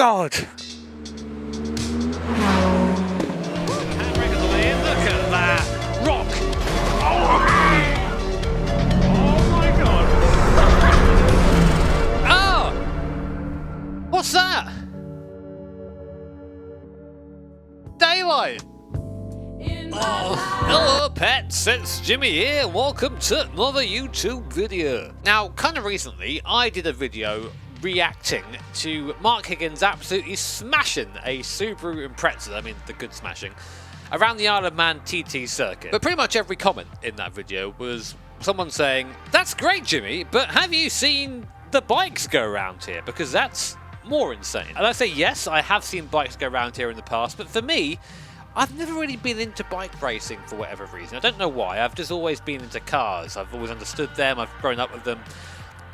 God! Handbrakes on the in. Look at that. Rock. Oh my God. Oh! What's that? Daylight. Oh, hello pets, it's Jimmy here, welcome to another YouTube video. Now, kind of recently, I did a video reacting to Mark Higgins absolutely smashing a Subaru Impreza, I mean the good smashing, around the Isle of Man TT circuit. But pretty much every comment in that video was someone saying, "That's great, Jimmy, but have you seen the bikes go around here? Because that's more insane." And I say, yes, I have seen bikes go around here in the past, but for me, I've never really been into bike racing for whatever reason. I don't know why. I've just always been into cars. I've always understood them. I've grown up with them.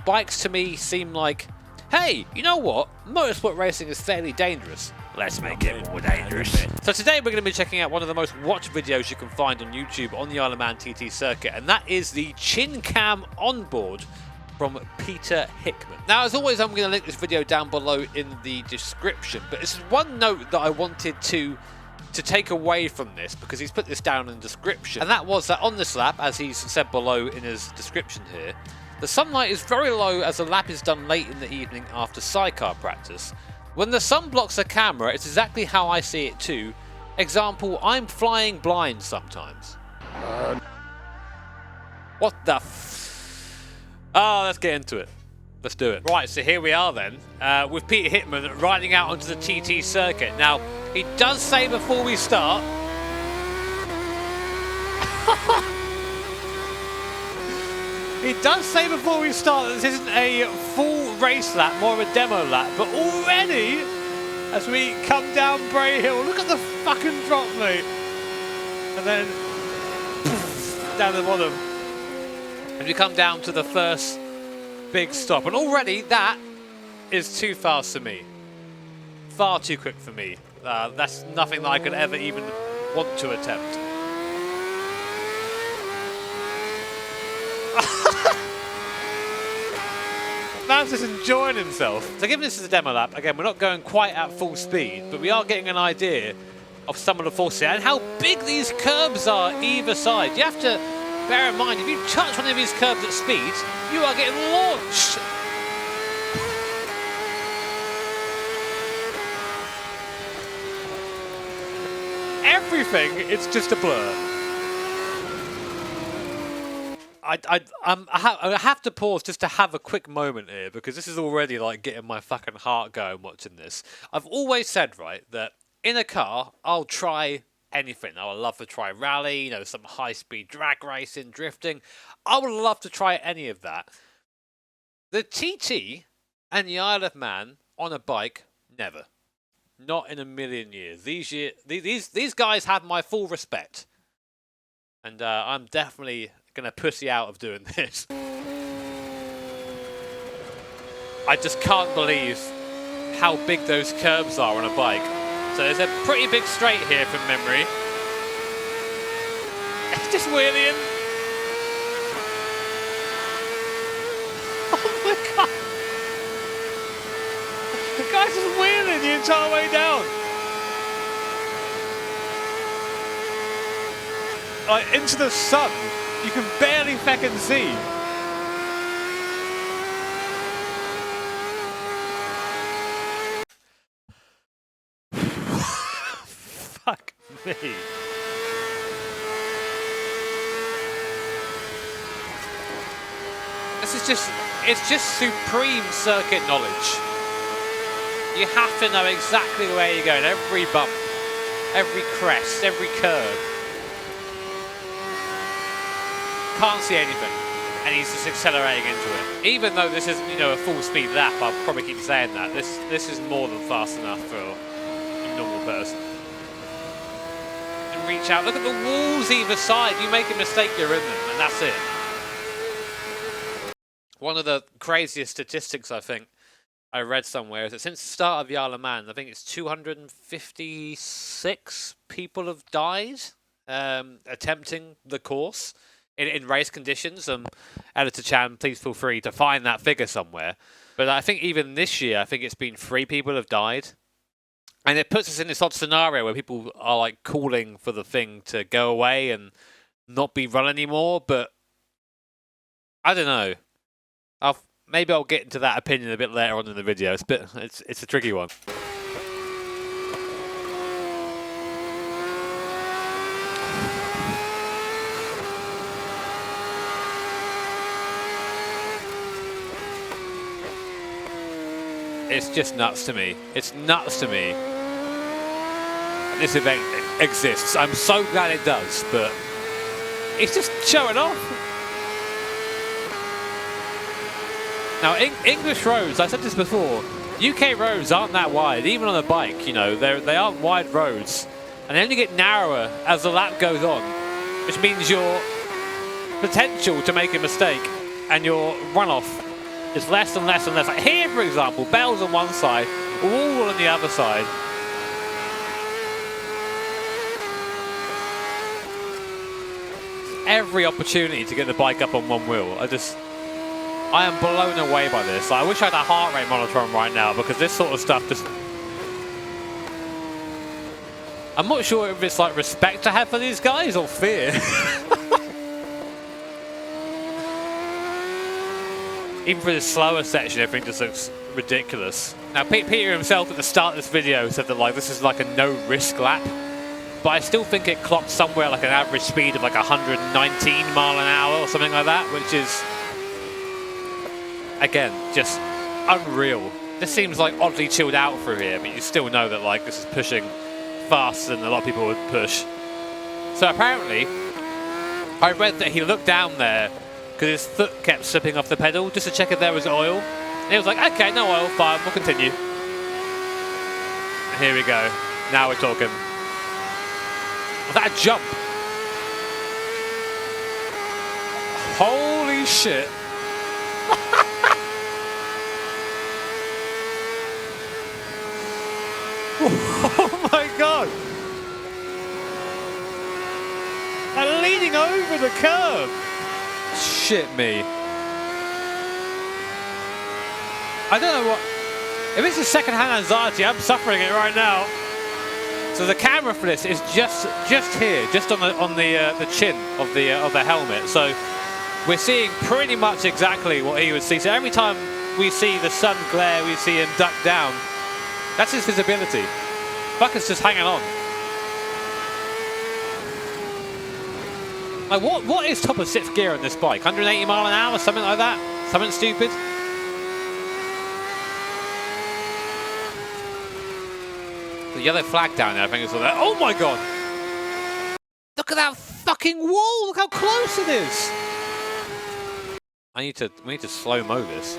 Bikes to me seem like, hey, you know what? Motorsport racing is fairly dangerous. Let's make it more dangerous. So today we're going to be checking out one of the most watched videos you can find on YouTube on the Isle of Man TT circuit, and that is the Chin Cam onboard from Peter Hickman. Now, as always, I'm going to link this video down below in the description, but it's one note that I wanted to take away from this, because he's put this down in the description, and that was that on this lap, as he's said below in his description here, the sunlight is very low as the lap is done late in the evening after sidecar practice. When the sun blocks the camera, it's exactly how I see it too. Example, I'm flying blind sometimes. What the Oh, let's get into it. Let's do it. Right, so here we are then, with Peter Hickman riding out onto the TT circuit. Now, he does say before we start... he does say before we start that this isn't a full race lap, more of a demo lap. But already, as we come down Bray Hill, look at the fucking drop, mate. And then, down the bottom. And we come down to the first big stop, and already that is too fast for me. Far too quick for me. That's nothing that I could ever even want to attempt. Man's just enjoying himself. So given this is a demo lap, again, we're not going quite at full speed, but we are getting an idea of some of the forces and how big these curbs are either side. You have to bear in mind, if you touch one of these curbs at speed, you are getting launched. Everything, it's just a blur. I have to pause just to have a quick moment here, because this is already like getting my fucking heart going watching this. I've always said, right, that in a car, I'll try anything. I would love to try rally, you know, some high-speed drag racing, drifting. I would love to try any of that. The TT and the Isle of Man on a bike, never. Not in a million years. These guys have my full respect. And I'm definitely going to pussy out of doing this. I just can't believe how big those curbs are on a bike. So there's a pretty big straight here from memory. It's just wheeling. Oh my God. The guy's just wheeling the entire way down. Like, into the sun. You can barely feckin' see. Fuck me. This is just, it's just supreme circuit knowledge. You have to know exactly where you're going, every bump, every crest, every curve. Can't see anything, and he's just accelerating into it. Even though this isn't, you know, a full speed lap, I'll probably keep saying that. This is more than fast enough for a normal person. And reach out, look at the walls either side. You make a mistake, you're in them, and that's it. One of the craziest statistics I think I read somewhere is that since the start of the Isle of Man, I think it's 256 people have died attempting the course in race conditions. Editor Chan, please feel free to find that figure somewhere. But I think even this year, I think it's been 3 people have died And it puts us in this odd scenario where people are like calling for the thing to go away and not be run anymore, but I don't know. Maybe I'll get into that opinion a bit later on in the video. It's a tricky one. It's just nuts to me. It's nuts to me. This event exists. I'm so glad it does, but it's just showing off. Now, English roads, I said this before, UK roads aren't that wide, even on a bike, you know, they aren't wide roads. And they only get narrower as the lap goes on, which means your potential to make a mistake and your runoff is less and less and less. Like here, for example, bells on one side, wall on the other side. Every opportunity to get the bike up on one wheel. I am blown away by this. Like, I wish I had a heart rate monitor on right now because this sort of stuff just... I'm not sure if it's like respect I have for these guys or fear. Even for this slower section, everything just looks ridiculous. Now, Peter himself at the start of this video said that like this is like a no-risk lap, but I still think it clocked somewhere like an average speed of like 119 mile an hour or something like that, which is, again, just unreal. This seems like oddly chilled out through here, but you still know that like this is pushing faster than a lot of people would push. So apparently, I read that he looked down there because his foot kept slipping off the pedal just to check if there was oil. And he was like, okay, no oil, fine, we'll continue. Here we go. Now we're talking. Was that a jump? Holy shit. Oh my god. I'm leaning over the curb. Shit me. I don't know what... If it's a second-hand anxiety, I'm suffering it right now. So the camera for this is just here, just on the chin of the helmet. So we're seeing pretty much exactly what he would see. So every time we see the sun glare, we see him duck down. That's his visibility. Fucker's just hanging on. Like what is top of sixth gear on this bike? 180 mile an hour, something like that? Something stupid? The yellow flag down there, I think it's all that. Oh my god! Look at that fucking wall! Look how close it is! We need to slow-mo this.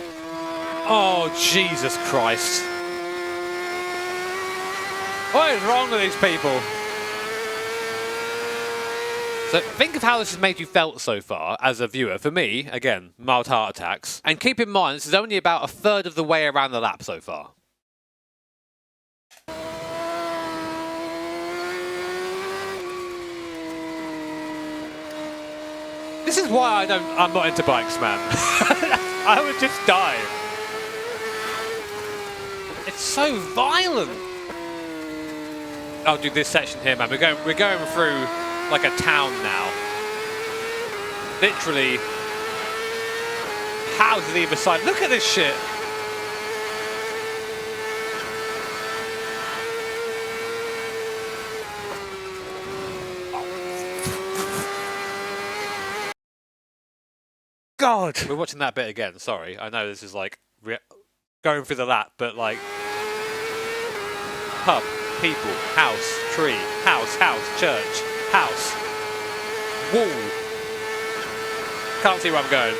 Oh, Jesus Christ. What is wrong with these people? So think of how this has made you felt so far as a viewer. For me, again, mild heart attacks. And keep in mind, this is only about a third of the way around the lap so far. This is why I'm not into bikes, man. I would just die. It's so violent. I'll do this section here, man. We're going through like a town now. Literally houses either side. Look at this shit. God. We're watching that bit again. Sorry. I know this is like going through the lap, but like pub, people, house, tree, house, church, house, wall. Can't see where I'm going.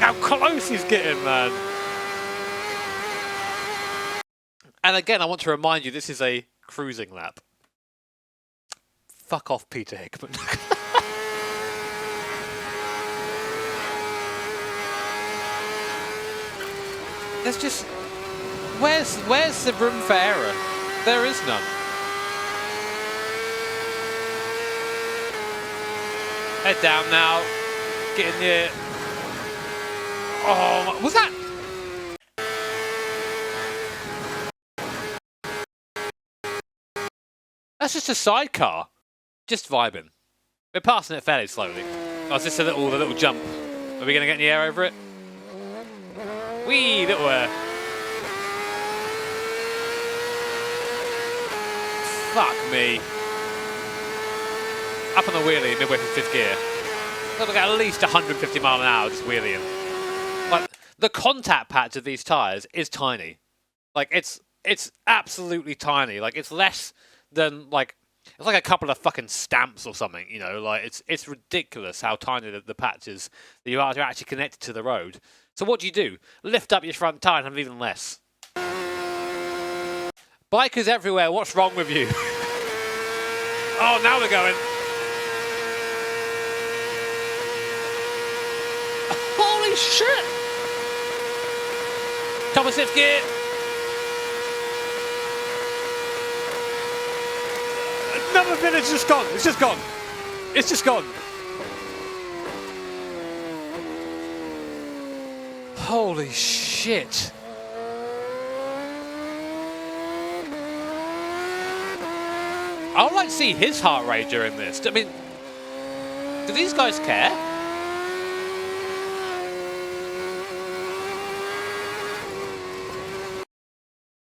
How close he's getting, man. And again, I want to remind you, this is a cruising lap. Fuck off, Peter Hickman. There's just... Where's the room for error? There is none. Head down now. Get in there. Oh, was that? That's just a sidecar. Just vibing. We're passing it fairly slowly. Oh, is this the little jump? Are we gonna get in the air over it? Wee, little air. Fuck me. Up on the wheelie, midway through 5th gear. Got to get at least 150 miles an hour just wheeling. Like, the contact patch of these tyres is tiny. Like, it's absolutely tiny. Like, it's less than, like, it's like a couple of fucking stamps or something, you know? Like, it's ridiculous how tiny the patch is that you are actually connected to the road. So what do? Lift up your front tyre and have even less. Bikers everywhere, what's wrong with you? Oh, now we're going. Holy shit! Top of 6th gear. Another bit, it's just gone. It's just gone. It's just gone. Holy shit. I would like to see his heart rate during this. I mean, do these guys care?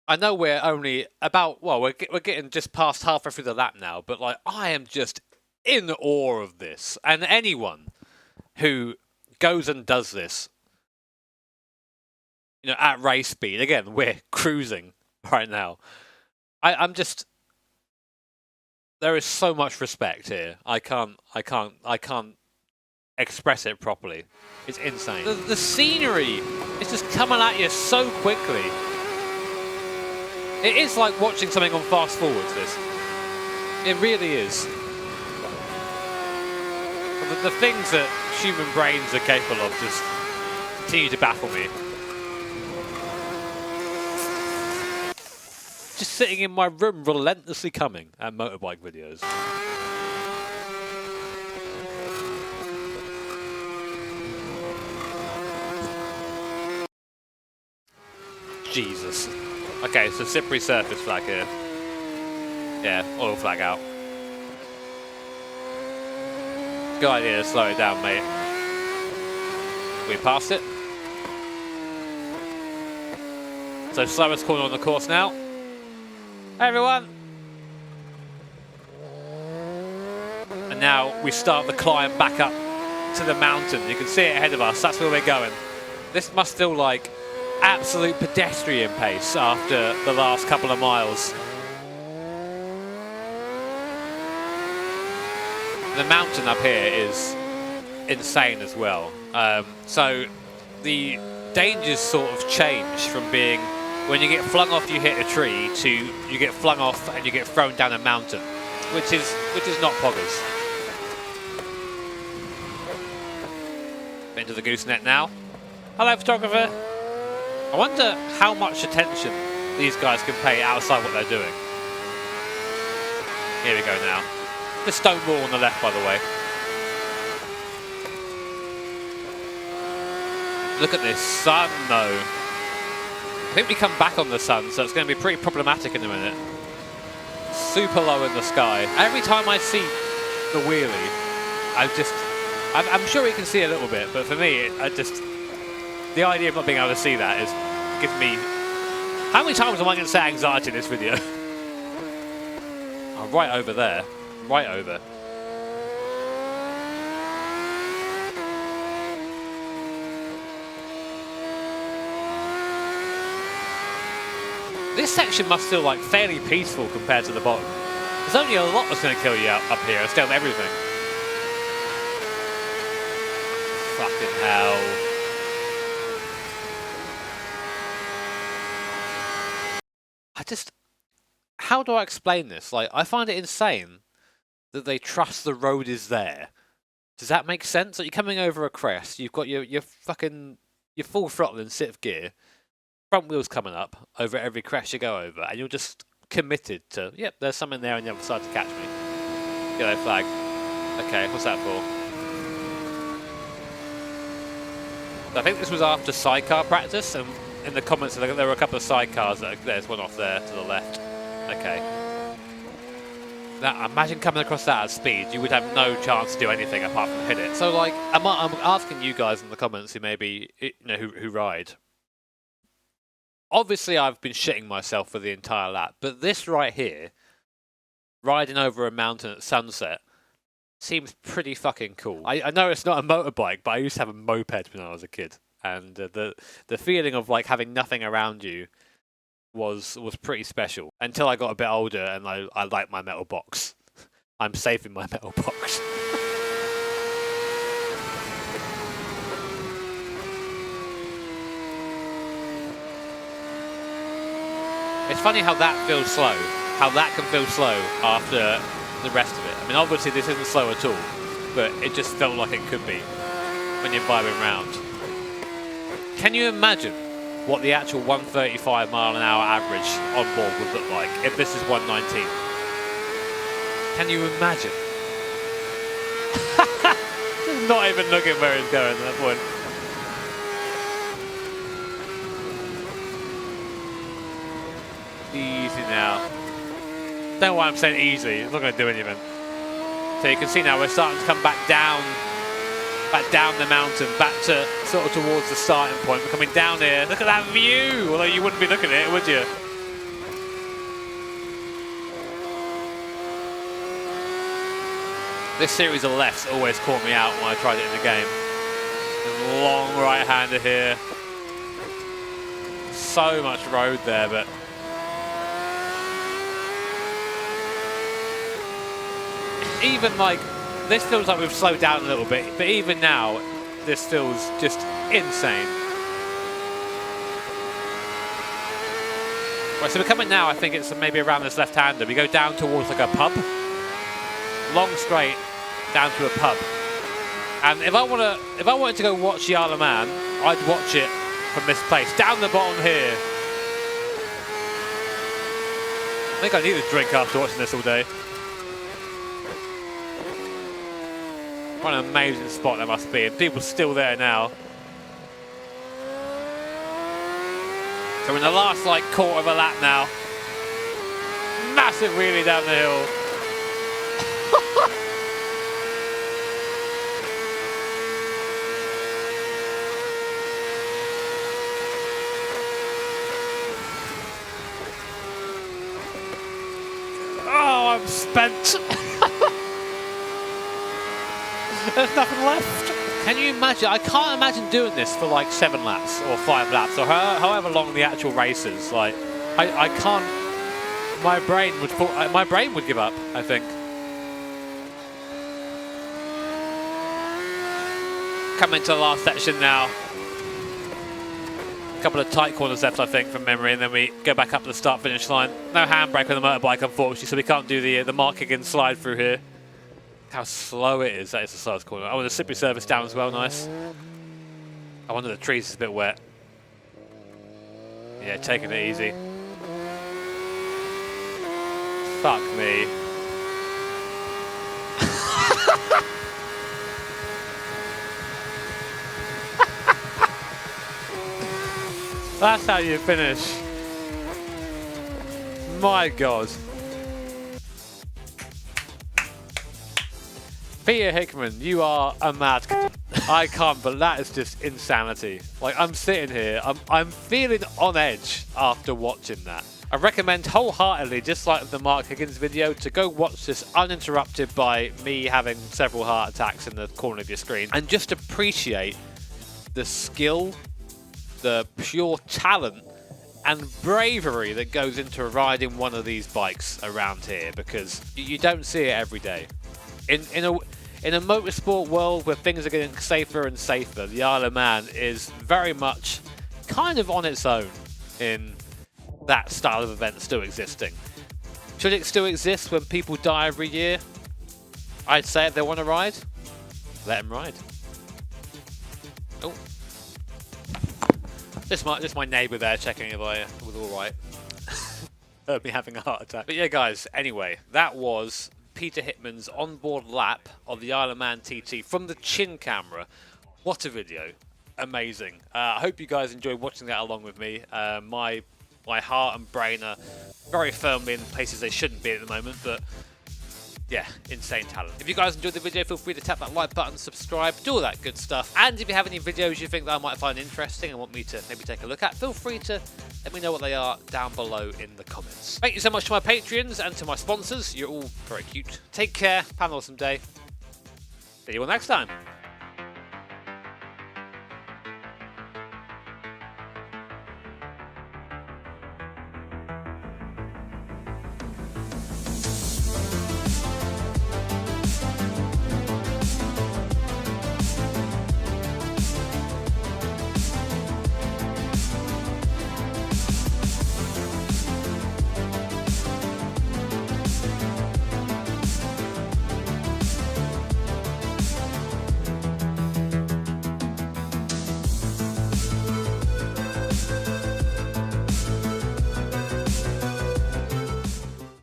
I know we're only about, well, we're getting just past halfway through the lap now, but like, I am just in awe of this. And anyone who goes and does this, you know, at race speed, again, we're cruising right now. I'm just, there is so much respect here. I can't express it properly. It's insane. The scenery is just coming at you so quickly. It is like watching something on fast forwards, this. It really is. The things that human brains are capable of just continue to baffle me. Just sitting in my room relentlessly coming at motorbike videos. Jesus. Okay, so slippery surface flag here. Yeah, oil flag out. Good idea to slow it down, mate. We passed it. So slowest corner on the course now. Hey everyone! And now we start the climb back up to the mountain. You can see it ahead of us, that's where we're going. This must feel like absolute pedestrian pace after the last couple of miles. The mountain up here is insane as well. So the dangers sort of change from being when you get flung off you hit a tree to you get flung off and you get thrown down a mountain, which is not poggers. Into the gooseneck now. Hello, photographer. I wonder how much attention these guys can pay outside what they're doing. Here we go now. The stone wall on the left, by the way. Look at this sun, though. I think we come back on the sun, so it's going to be pretty problematic in a minute. Super low in the sky. Every time I see the wheelie, I'm sure you can see a little bit, but for me, the idea of not being able to see that is giving me... How many times am I going to say anxiety in this video? Oh, right over there. Right over. This section must feel like fairly peaceful compared to the bottom. There's only a lot that's going to kill you up here instead of everything. Fucking hell. How do I explain this? Like, I find it insane that they trust the road is there. Does that make sense? Like, you're coming over a crest, you've got your full throttle in 6th gear, front wheels coming up over every crest you go over, and you're just committed to, yep, there's something there on the other side to catch me. Yellow flag. Okay, what's that for? I think this was after sidecar practice, and in the comments there were a couple of sidecars. There's one off there to the left. Okay. That, imagine coming across that at speed, you would have no chance to do anything apart from hit it. So like, I'm asking you guys in the comments who maybe, you know, who ride. Obviously I've been shitting myself for the entire lap, but this right here, riding over a mountain at sunset, seems pretty fucking cool. I know it's not a motorbike, but I used to have a moped when I was a kid, and the feeling of like having nothing around you was pretty special until I got a bit older and I liked my metal box. I'm safe in my metal box. It's funny how that feels slow, how that can feel slow after the rest of it. I mean, obviously this isn't slow at all, but it just felt like it could be when you're vibing around. Can you imagine what the actual 135 mile an hour average on board would look like if this is 119? Can you imagine? Just not even looking where he's going at that point. Easy now. Don't know why I'm saying easy, it's not going to do anything. So you can see now we're starting to come back down the mountain, back to sort of towards the starting point. We're coming down here. Look at that view! Although you wouldn't be looking at it, would you? This series of lefts always caught me out when I tried it in the game. There's a long right-hander here. So much road there, but even like, this feels like we've slowed down a little bit, but even now, this feels just insane. Right, so we're coming now, I think it's maybe around this left-hander. We go down towards like a pub. Long straight down to a pub. And if I wanted to go watch the Isle of Man, I'd watch it from this place. Down the bottom here. I think I need a drink after watching this all day. What an amazing spot that must be, and people still there now. So we're in the last like quarter of a lap now. Massive wheelie down the hill. Oh, I'm spent. There's nothing left. Can you imagine? I can't imagine doing this for like 7 laps or 5 laps or however long the actual race is. Like, I can't. My brain would give up, I think. Coming to the last section now. A couple of tight corners left, I think, from memory, and then we go back up to the start-finish line. No handbrake on the motorbike, unfortunately, so we can't do the Mark Higgins slide through here. How slow it is. That is the slowest corner. Oh, and the slippery surface down as well. Nice. I wonder the trees is a bit wet. Yeah, taking it easy. Fuck me. That's how you finish. My God. Peter Hickman, you are a mad. I can't, but that is just insanity. Like, I'm sitting here, I'm feeling on edge after watching that. I recommend wholeheartedly, just like the Mark Higgins video, to go watch this uninterrupted by me having several heart attacks in the corner of your screen, and just appreciate the skill, the pure talent, and bravery that goes into riding one of these bikes around here, because you don't see it every day. In a motorsport world where things are getting safer and safer, the Isle of Man is very much kind of on its own in that style of event still existing. Should it still exist when people die every year? I'd say if they want to ride, let them ride. Oh. Just my neighbour there checking if I was alright. Heard me having a heart attack. But yeah, guys, anyway, that was Peter Hickman's onboard lap of the Isle of Man TT from the chin camera. What a video. Amazing. I hope you guys enjoyed watching that along with me. My heart and brain are very firmly in places they shouldn't be at the moment, but yeah, insane talent. If you guys enjoyed the video, feel free to tap that like button, subscribe, do all that good stuff. And if you have any videos you think that I might find interesting and want me to maybe take a look at, feel free to let me know what they are down below in the comments. Thank you so much to my Patreons and to my sponsors. You're all very cute. Take care. Have an awesome day. See you all next time.